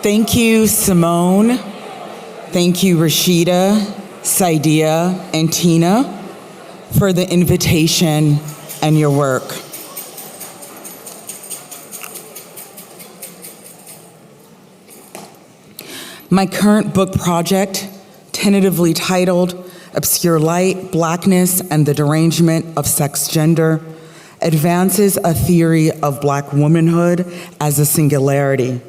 Thank you, Simone. Thank you, Rashida, Zakiyyah, and Tina for the invitation and your work. My current book project, tentatively titled Obscure Light, Blackness, and the Derangement of Sex Gender, advances a theory of Black womanhood as a singularity.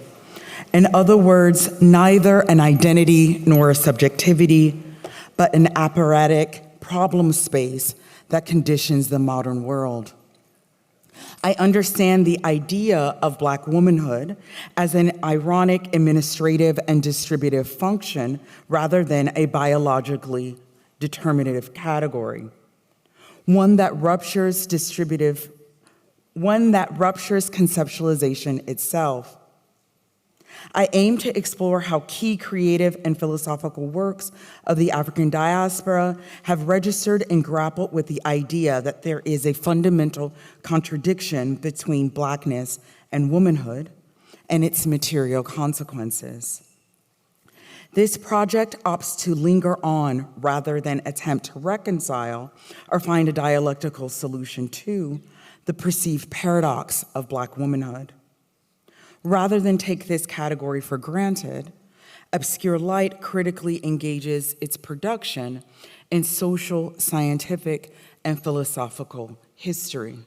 In other words, neither an identity nor a subjectivity, but an apparatic problem space that conditions the modern world. I understand the idea of Black womanhood as an ironic administrative and distributive function rather than a biologically determinative category, one that ruptures conceptualization itself. I aim to explore how key creative and philosophical works of the African diaspora have registered and grappled with the idea that there is a fundamental contradiction between Blackness and womanhood and its material consequences. This project opts to linger on rather than attempt to reconcile or find a dialectical solution to the perceived paradox of Black womanhood. Rather than take this category for granted, Obscure Light critically engages its production in social, scientific, and philosophical history.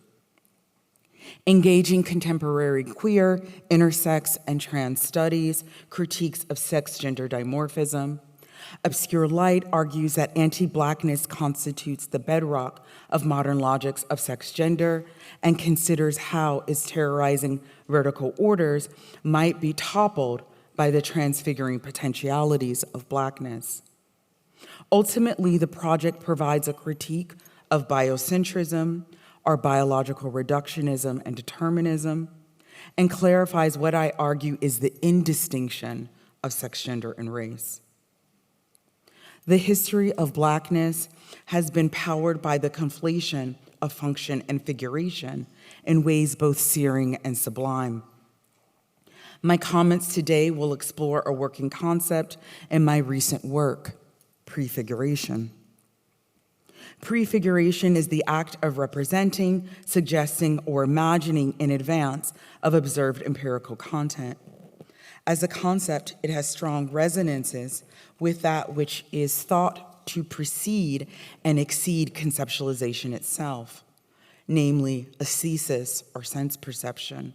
Engaging contemporary queer, intersex, and trans studies, critiques of sex-gender dimorphism, Obscure Light argues that anti-Blackness constitutes the bedrock of modern logics of sex-gender and considers how its terrorizing vertical orders might be toppled by the transfiguring potentialities of Blackness. Ultimately, the project provides a critique of biocentrism, or biological reductionism and determinism, and clarifies what I argue is the indistinction of sex, gender, and race. The history of Blackness has been powered by the conflation of function and figuration in ways both searing and sublime. My comments today will explore a working concept in my recent work, prefiguration. Prefiguration is the act of representing, suggesting, or imagining in advance of observed empirical content. As a concept, it has strong resonances with that which is thought to precede and exceed conceptualization itself, namely aesthesis or sense perception.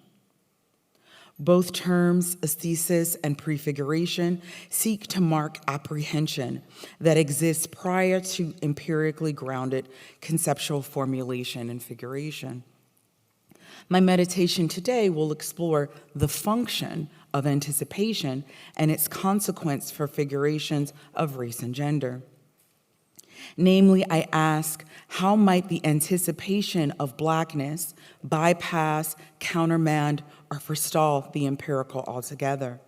Both terms, aesthesis and prefiguration, seek to mark apprehension that exists prior to empirically grounded conceptual formulation and figuration. My meditation today will explore the function of anticipation and its consequence for figurations of race and gender. Namely, I ask, how might the anticipation of Blackness bypass, countermand, or forestall the empirical altogether?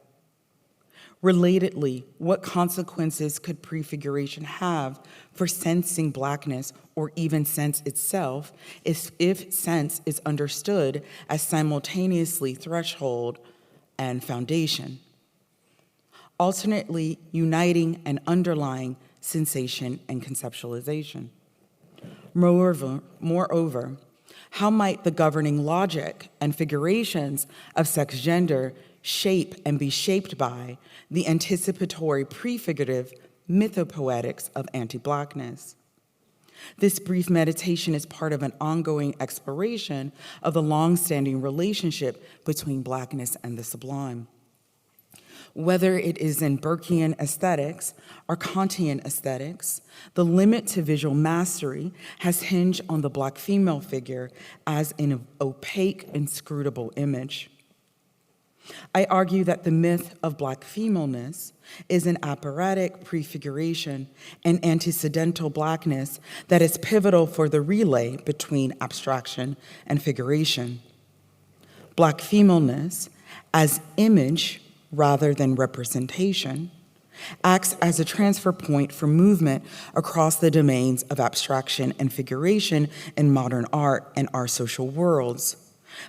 Relatedly, what consequences could prefiguration have for sensing Blackness or even sense itself if sense is understood as simultaneously threshold and foundation, alternately uniting and underlying sensation and conceptualization? Moreover, how might the governing logic and figurations of sex gender shape and be shaped by the anticipatory prefigurative mythopoetics of anti-Blackness? This brief meditation is part of an ongoing exploration of the long-standing relationship between Blackness and the sublime. Whether it is in Burkean aesthetics or Kantian aesthetics, the limit to visual mastery has hinged on the Black female figure as an opaque, inscrutable image. I argue that the myth of Black femaleness is an apparatic prefiguration and antecedental Blackness that is pivotal for the relay between abstraction and figuration. Black femaleness as image rather than representation acts as a transfer point for movement across the domains of abstraction and figuration in modern art and our social worlds,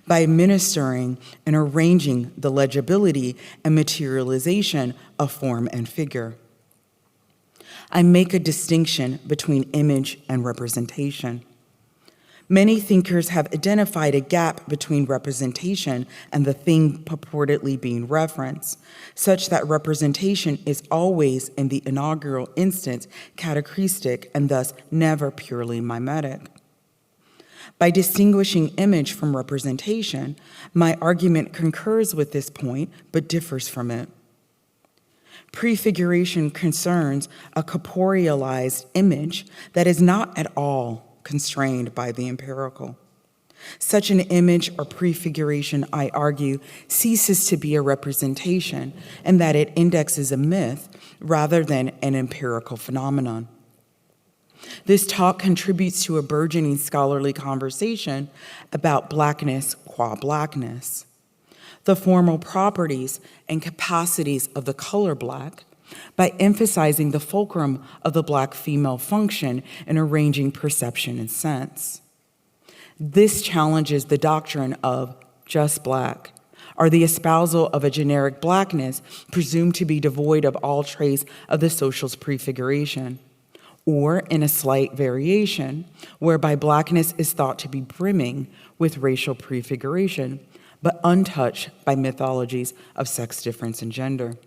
by administering and arranging the legibility and materialization of form and figure. I make a distinction between image and representation. Many thinkers have identified a gap between representation and the thing purportedly being referenced, such that representation is always, in the inaugural instance, catachrestic and thus never purely mimetic. By distinguishing image from representation, my argument concurs with this point but differs from it. Prefiguration concerns a corporealized image that is not at all constrained by the empirical. Such an image or prefiguration, I argue, ceases to be a representation in that it indexes a myth rather than an empirical phenomenon. This talk contributes to a burgeoning scholarly conversation about Blackness qua Blackness, the formal properties and capacities of the color Black, by emphasizing the fulcrum of the Black female function in arranging perception and sense. This challenges the doctrine of just Black, or the espousal of a generic Blackness presumed to be devoid of all trace of the social's prefiguration, or in a slight variation, whereby Blackness is thought to be brimming with racial prefiguration, but untouched by mythologies of sex difference and gender.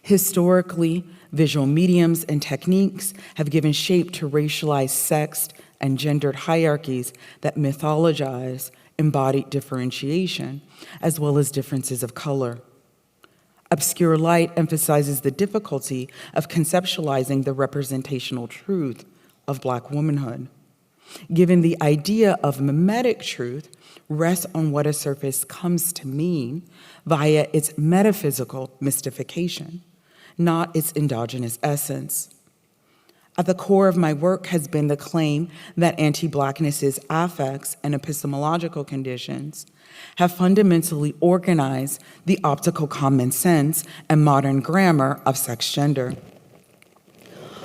Historically, visual mediums and techniques have given shape to racialized sexed and gendered hierarchies that mythologize embodied differentiation, as well as differences of color. Obscure light emphasizes the difficulty of conceptualizing the representational truth of Black womanhood, given the idea of mimetic truth rests on what a surface comes to mean via its metaphysical mystification, not its endogenous essence. At the core of my work has been the claim that anti-Blackness's affects and epistemological conditions have fundamentally organized the optical common sense and modern grammar of sex-gender.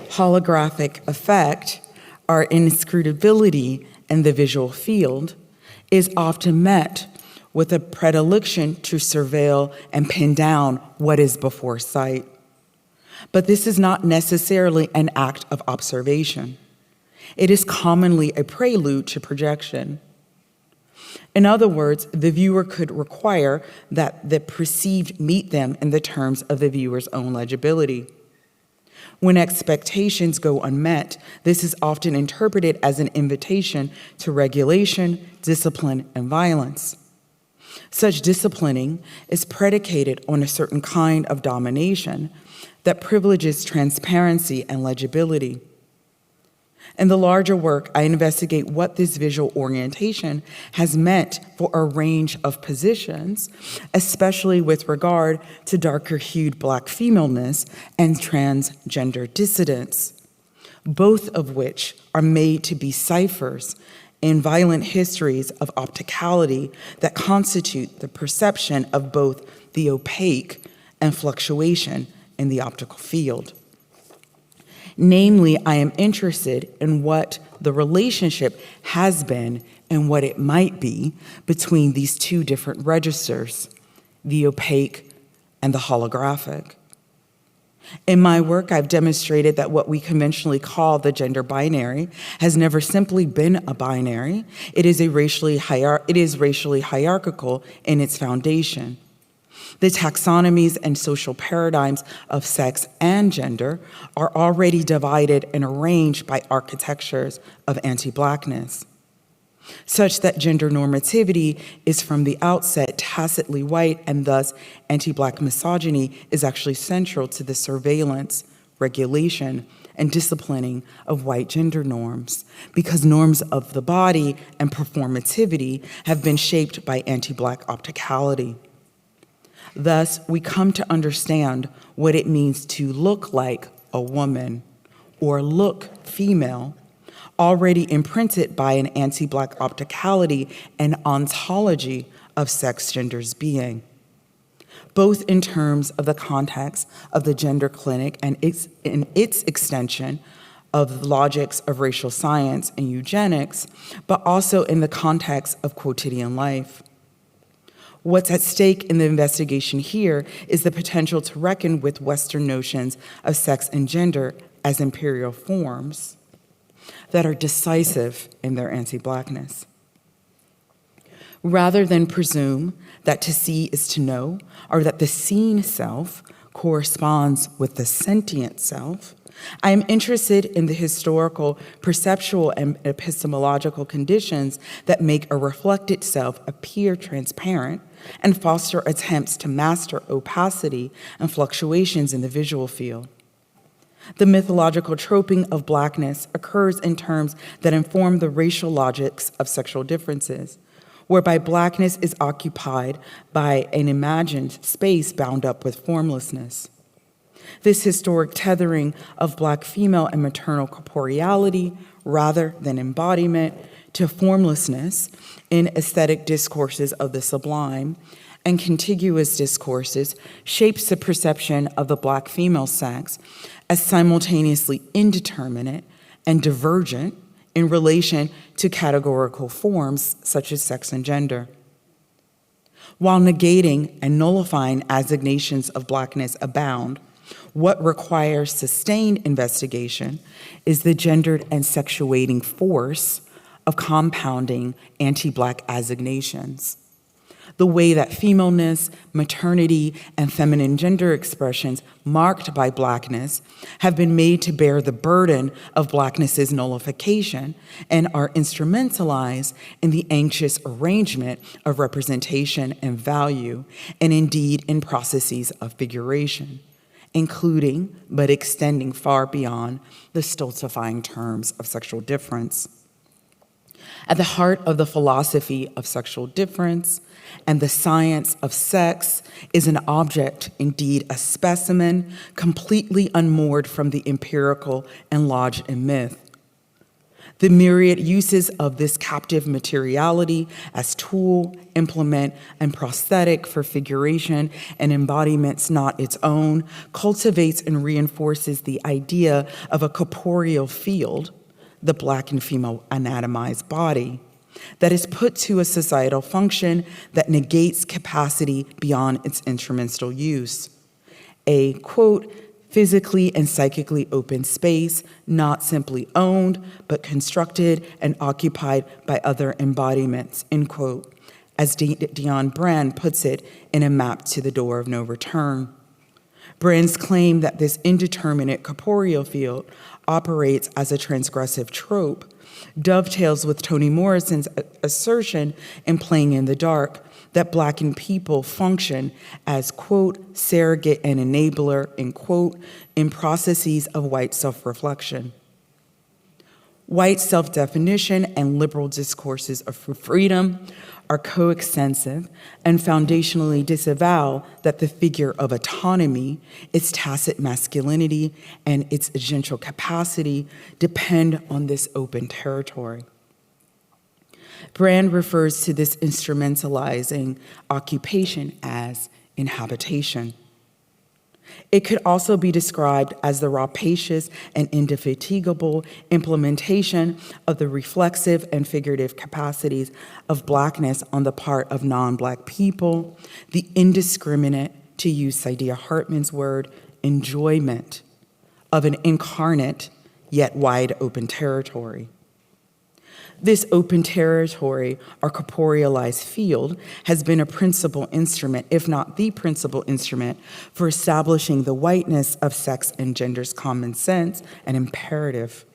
Holographic effect, or inscrutability in the visual field, is often met with a predilection to surveil and pin down what is before sight. But this is not necessarily an act of observation. It is commonly a prelude to projection. In other words, the viewer could require that the perceived meet them in the terms of the viewer's own legibility. When expectations go unmet, this is often interpreted as an invitation to regulation, discipline, and violence. Such disciplining is predicated on a certain kind of domination that privileges transparency and legibility. In the larger work, I investigate what this visual orientation has meant for a range of positions, especially with regard to darker-hued Black femaleness and transgender dissidence, both of which are made to be ciphers in violent histories of opticality that constitute the perception of both the opaque and fluctuation in the optical field. Namely, I am interested in what the relationship has been and what it might be between these two different registers, the opaque and the holographic. In my work, I've demonstrated that what we conventionally call the gender binary has never simply been a binary. It is racially hierarchical in its foundation. The taxonomies and social paradigms of sex and gender are already divided and arranged by architectures of anti-Blackness, such that gender normativity is from the outset tacitly white, and thus anti-Black misogyny is actually central to the surveillance, regulation, and disciplining of white gender norms, because norms of the body and performativity have been shaped by anti-Black opticality. Thus, we come to understand what it means to look like a woman or look female, already imprinted by an anti-Black opticality and ontology of sex gender's being, both in terms of the context of the gender clinic and its extension of the logics of racial science and eugenics, but also in the context of quotidian life. What's at stake in the investigation here is the potential to reckon with Western notions of sex and gender as imperial forms that are decisive in their anti-Blackness. Rather than presume that to see is to know, or that the seen self corresponds with the sentient self, I am interested in the historical, perceptual, and epistemological conditions that make a reflected self appear transparent and foster attempts to master opacity and fluctuations in the visual field. The mythological troping of Blackness occurs in terms that inform the racial logics of sexual differences, whereby Blackness is occupied by an imagined space bound up with formlessness. This historic tethering of Black female and maternal corporeality, rather than embodiment, to formlessness in aesthetic discourses of the sublime and contiguous discourses shapes the perception of the Black female sex as simultaneously indeterminate and divergent in relation to categorical forms such as sex and gender. While negating and nullifying assignations of Blackness abound, what requires sustained investigation is the gendered and sexuating force of compounding anti-Black assignations. The way that femaleness, maternity, and feminine gender expressions marked by Blackness have been made to bear the burden of Blackness's nullification and are instrumentalized in the anxious arrangement of representation and value, and indeed in processes of figuration, including but extending far beyond the stultifying terms of sexual difference. At the heart of the philosophy of sexual difference and the science of sex is an object, indeed a specimen, completely unmoored from the empirical and lodged in myth. The myriad uses of this captive materiality as tool, implement, and prosthetic for figuration and embodiments not its own cultivates and reinforces the idea of a corporeal field, the Black and female anatomized body, that is put to a societal function that negates capacity beyond its instrumental use. A, quote, physically and psychically open space, not simply owned, but constructed and occupied by other embodiments, end quote, as Dion Brand puts it in A Map to the Door of No Return. Brand's claim that this indeterminate corporeal field operates as a transgressive trope dovetails with Toni Morrison's assertion in Playing in the Dark that Blackened people function as, quote, surrogate and enabler, end quote, in processes of white self-reflection. White self-definition and liberal discourses of freedom are coextensive and foundationally disavow that the figure of autonomy, its tacit masculinity, and its agential capacity depend on this open territory. Brand refers to this instrumentalizing occupation as inhabitation. It could also be described as the rapacious and indefatigable implementation of the reflexive and figurative capacities of Blackness on the part of non-Black people, the indiscriminate, to use Saidiya Hartman's word, enjoyment of an incarnate yet wide open territory. This open territory, or corporealized field, has been a principal instrument, if not the principal instrument, for establishing the whiteness of sex and gender's common sense and imperative.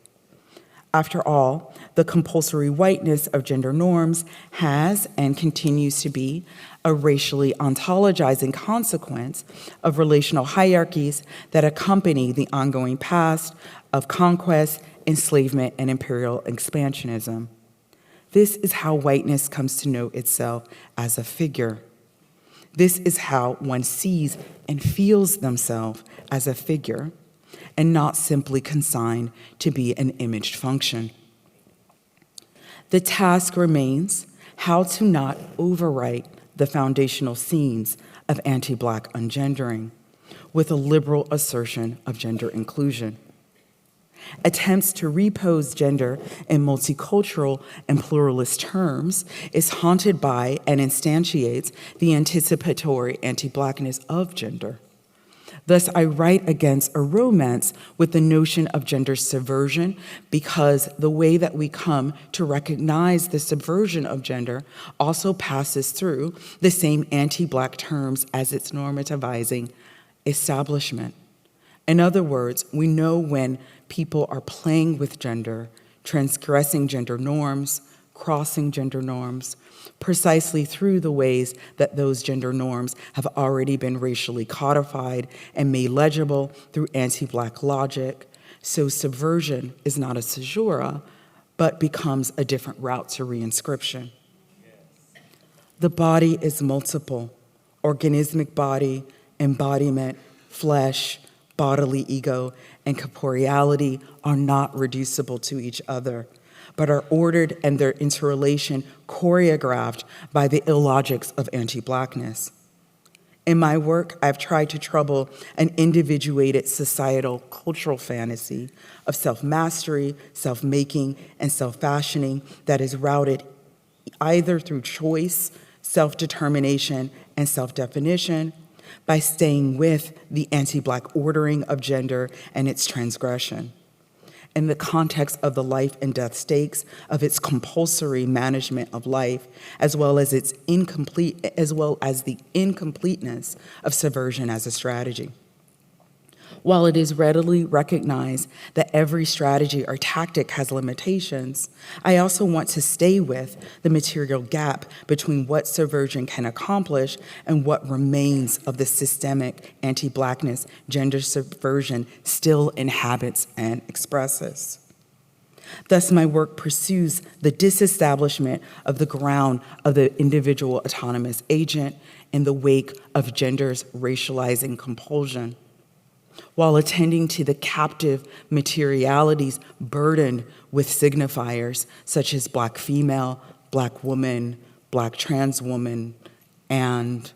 After all, the compulsory whiteness of gender norms has and continues to be a racially ontologizing consequence of relational hierarchies that accompany the ongoing past of conquest, enslavement, and imperial expansionism. This is how whiteness comes to know itself as a figure. This is how one sees and feels themselves as a figure, and not simply consigned to be an imaged function. The task remains how to not overwrite the foundational scenes of anti-Black ungendering with a liberal assertion of gender inclusion. Attempts to repose gender in multicultural and pluralist terms is haunted by and instantiates the anticipatory anti-Blackness of gender. Thus, I write against a romance with the notion of gender subversion because the way that we come to recognize the subversion of gender also passes through the same anti-Black terms as its normativizing establishment. In other words, we know when people are playing with gender, transgressing gender norms, crossing gender norms, precisely through the ways that those gender norms have already been racially codified and made legible through anti-Black logic. So subversion is not a caesura, but becomes a different route to reinscription. The body is multiple: organismic body, embodiment, flesh, bodily ego, and corporeality are not reducible to each other, but are ordered and their interrelation choreographed by the illogics of anti-Blackness. In my work, I've tried to trouble an individuated societal cultural fantasy of self-mastery, self-making, and self-fashioning that is routed either through choice, self-determination, and self-definition, by staying with the anti-Black ordering of gender and its transgression. In the context of the life and death stakes of its compulsory management of life, as well as the incompleteness of subversion as a strategy. While it is readily recognized that every strategy or tactic has limitations, I also want to stay with the material gap between what subversion can accomplish and what remains of the systemic anti-Blackness gender subversion still inhabits and expresses. Thus, my work pursues the disestablishment of the ground of the individual autonomous agent in the wake of gender's racializing compulsion, while attending to the captive materialities burdened with signifiers such as Black female, Black woman, Black trans woman, and.